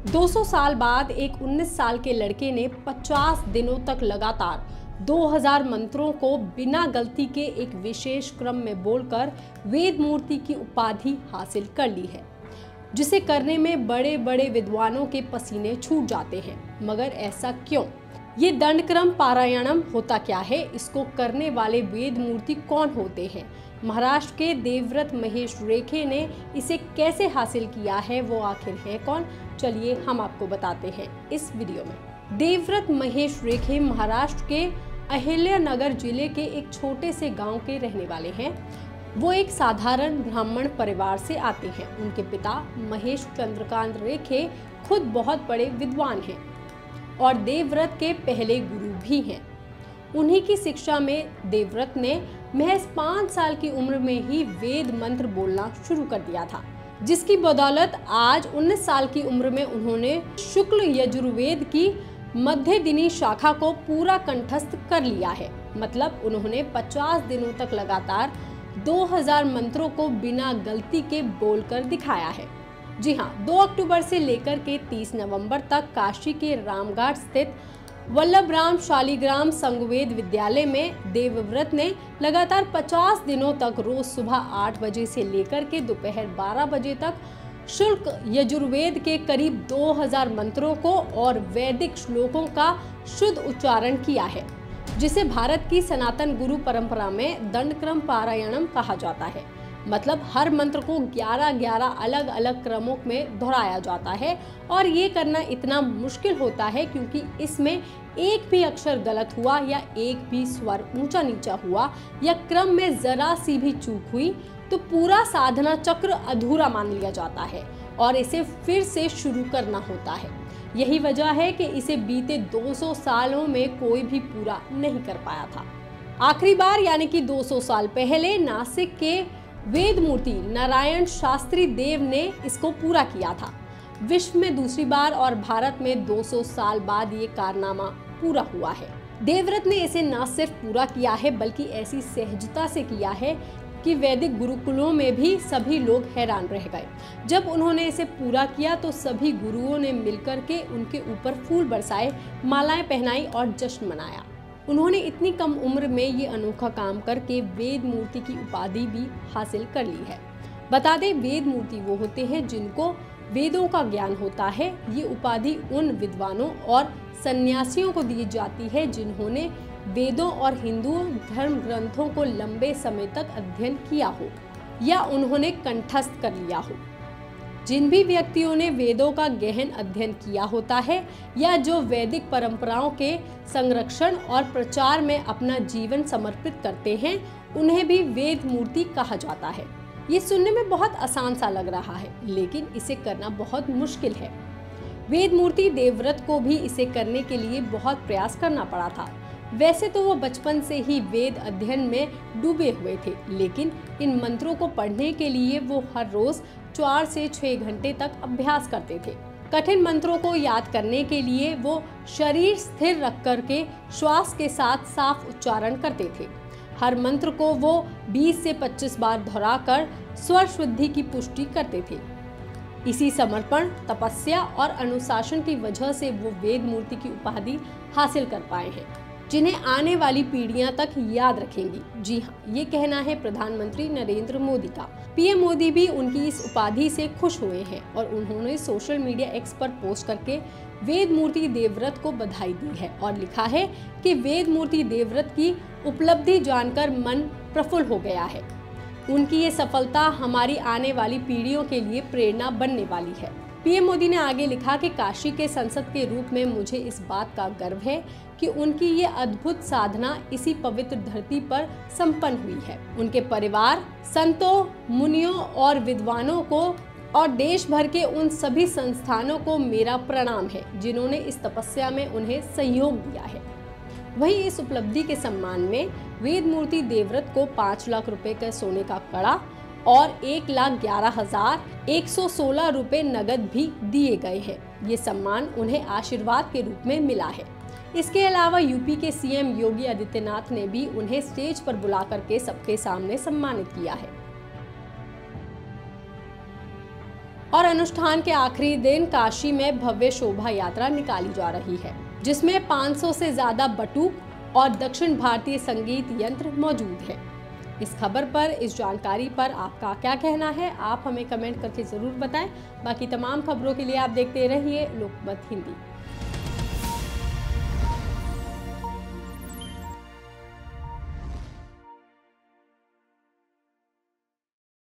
200 साल बाद एक 19 साल के लड़के ने 50 दिनों तक लगातार 2000 मंत्रों को बिना गलती के एक विशेष क्रम में बोलकर वेद मूर्ति की उपाधि हासिल कर ली है, जिसे करने में बड़े बड़े विद्वानों के पसीने छूट जाते हैं। मगर ऐसा क्यों? ये दंडक्रम पारायणम होता क्या है? इसको करने वाले वेद मूर्ति कौन होते हैं? महाराष्ट्र के देवव्रत महेश रेखे ने इसे कैसे हासिल किया है? वो आखिर है कौन? चलिए हम आपको बताते हैं इस वीडियो में। देवव्रत महेश रेखे महाराष्ट्र के अहिल्यानगर जिले के एक छोटे से गांव के रहने वाले हैं। वो एक साधारण ब्राह्मण परिवार से आते हैं। उनके पिता महेश चंद्रकांत रेखे खुद बहुत बड़े विद्वान हैं और देवव्रत के पहले गुरु भी हैं। उन्हीं की शिक्षा में देवव्रत ने महज 5 साल की उम्र में ही वेद मंत्र बोलना शुरू कर दिया था, जिसकी बदौलत आज 19 साल की उम्र में उन्होंने शुक्ल यजुर्वेद की मध्य दिनी शाखा को पूरा कंठस्थ कर लिया है। मतलब उन्होंने 50 दिनों तक लगातार 2000 मंत्रों को बिना गलती के बोलकर दिखाया है। जी हाँ, 2 अक्टूबर से लेकर के 30 नवंबर तक काशी के रामघाट स्थित वल्लभराम शालिग्राम संगवेद विद्यालय में देवव्रत ने लगातार 50 दिनों तक रोज सुबह 8 बजे से लेकर के दोपहर 12 बजे तक शुल्क यजुर्वेद के करीब 2000 मंत्रों को और वैदिक श्लोकों का शुद्ध उच्चारण किया है, जिसे भारत की सनातन गुरु परंपरा में दंडक्रम पारायणम कहा जाता है। मतलब हर मंत्र को 11-11 अलग अलग क्रमों में दोहराया जाता है और ये करना इतना मुश्किल होता है क्योंकि इसमें एक भी अक्षर गलत हुआ या एक भी स्वर ऊंचा नीचा हुआ या क्रम में जरा सी भी चूक हुई तो पूरा साधना चक्र अधूरा मान लिया जाता है और इसे फिर से शुरू करना होता है। यही वजह है कि इसे बीते 200 सालों में कोई भी पूरा नहीं कर पाया था। आखिरी बार यानी कि 200 साल पहले नासिक के वेद मूर्ति नारायण शास्त्री देव ने इसको पूरा किया था। विश्व में दूसरी बार और भारत में 200 साल बाद ये कारनामा पूरा हुआ है। देवव्रत ने इसे न सिर्फ पूरा किया है बल्कि ऐसी सहजता से किया है कि वैदिक गुरुकुलों में भी सभी लोग हैरान रह गए। जब उन्होंने इसे पूरा किया तो सभी गुरुओं ने मिलकर के उनके ऊपर फूल बरसाए, मालाएं पहनाई और जश्न मनाया। उन्होंने इतनी कम उम्र में ये अनोखा काम करके वेद मूर्ति की उपाधि भी हासिल कर ली है। बता दें, वेद मूर्ति वो होते हैं जिनको वेदों का ज्ञान होता है। ये उपाधि उन विद्वानों और सन्यासियों को दी जाती है जिन्होंने वेदों और हिंदू धर्म ग्रंथों को लंबे समय तक अध्ययन किया हो या उन्होंने कंठस्थ कर लिया हो। जिन भी व्यक्तियों ने वेदों का गहन अध्ययन किया होता है या जो वैदिक परंपराओं के संरक्षण और प्रचार में अपना जीवन समर्पित करते हैं, उन्हें भी वेद मूर्ति कहा जाता है। ये सुनने में बहुत आसान सा लग रहा है, लेकिन इसे करना बहुत मुश्किल है। वेद मूर्ति देवव्रत को भी इसे करने के लिए बहुत प्रयास करना पड़ा था। वैसे तो वो बचपन से ही वेद अध्ययन में डूबे हुए थे, लेकिन इन मंत्रों को पढ़ने के लिए वो हर रोज 4 से 6 घंटे तक अभ्यास करते थे। कठिन मंत्रों को याद करने के लिए वो शरीर स्थिर रख करके श्वास के साथ साफ उच्चारण करते थे। हर मंत्र को वो 20 से 25 बार दोहराकर स्वर शुद्धि की पुष्टि करते थे। इसी समर्पण, तपस्या और अनुशासन की वजह से वो वेद मूर्ति की उपाधि हासिल कर पाए हैं, जिन्हें आने वाली पीढ़ियां तक याद रखेंगी। जी हाँ, ये कहना है प्रधानमंत्री नरेंद्र मोदी का। पीएम मोदी भी उनकी इस उपाधि से खुश हुए हैं और उन्होंने सोशल मीडिया एक्स पर पोस्ट करके वेद मूर्ति देवव्रत को बधाई दी है और लिखा है कि वेद मूर्ति देवव्रत की उपलब्धि जानकर मन प्रफुल्ल हो गया है। उनकी ये सफलता हमारी आने वाली पीढ़ियों के लिए प्रेरणा बनने वाली है। पीएम मोदी ने आगे लिखा कि काशी के सांसद के रूप में मुझे इस बात का गर्व है कि उनकी ये अद्भुत साधना इसी पवित्र धरती पर संपन्न हुई है। उनके परिवार, संतों, मुनियों और विद्वानों को और देश भर के उन सभी संस्थानों को मेरा प्रणाम है जिन्होंने इस तपस्या में उन्हें सहयोग दिया है। वहीं इस उपलब्धि के सम्मान में वेद मूर्ति देवव्रत को 5 लाख रुपए का सोने का कड़ा और 1,11,116 रुपए नगद भी दिए गए हैं। ये सम्मान उन्हें आशीर्वाद के रूप में मिला है। इसके अलावा यूपी के सीएम योगी आदित्यनाथ ने भी उन्हें स्टेज पर बुला करके सबके सामने सम्मानित किया है। और अनुष्ठान के आखिरी दिन काशी में भव्य शोभा यात्रा निकाली जा रही है, जिसमें 500 से ज्यादा बटुक और दक्षिण भारतीय संगीत यंत्र मौजूद है। इस खबर पर, इस जानकारी पर आपका क्या कहना है, आप हमें कमेंट करके जरूर बताएं। बाकी तमाम खबरों के लिए आप देखते रहिए लोकमत हिंदी।